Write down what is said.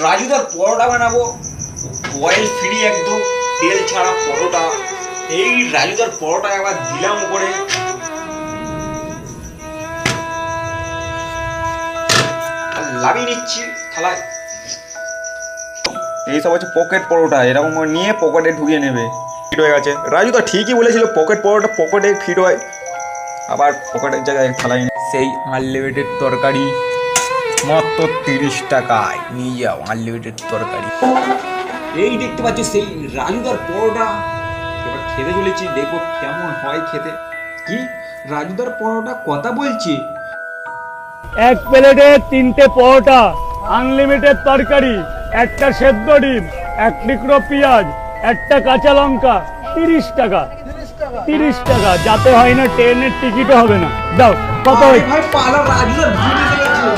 রাজুদার পরোটা বানাবো, oil free একদম, তেল ছাড়া পরোটা। এই রাজুদার পরোটা একবার দিলাম উপরে, লাভিয়ে নিচ্ছি থালায়। এইসব হচ্ছে পকেট পরোটা, এরকম নিয়ে পকেটে ঢুকিয়ে নেবে। ফিট হয়ে গেছে। রাজুদা ঠিকই বলেছিল, পকেট পরোটা পকেটে ফিট হয়, আবার পকেটের জায়গায় থালায়। সেই আনলিমিটেড তরকারি মাত্র 30 টাকায় নিয়ে যাও, আনলিমিটেড তরকারি। এই দেখতে পাচ্ছ সেই রাজুদার পরোটা, এবার খেতে চলেছি, দেখবো কেমন হয় খেতে। কি রাজুদার পরোটা কথা বলছি? এক প্লেটে 3টে পরোটা, আনলিমিটেড তরকারি, একটা সেদ্ধ ডিম, এক টুকরো পেঁয়াজ, একটা কাঁচা লঙ্কা, 30 টাকা। 30 টাকা, যাতে হয় না ট্রেনের টিকিটও হবে না। দাও কত? ভাই পালা রাজুদার ভুলে গেছে।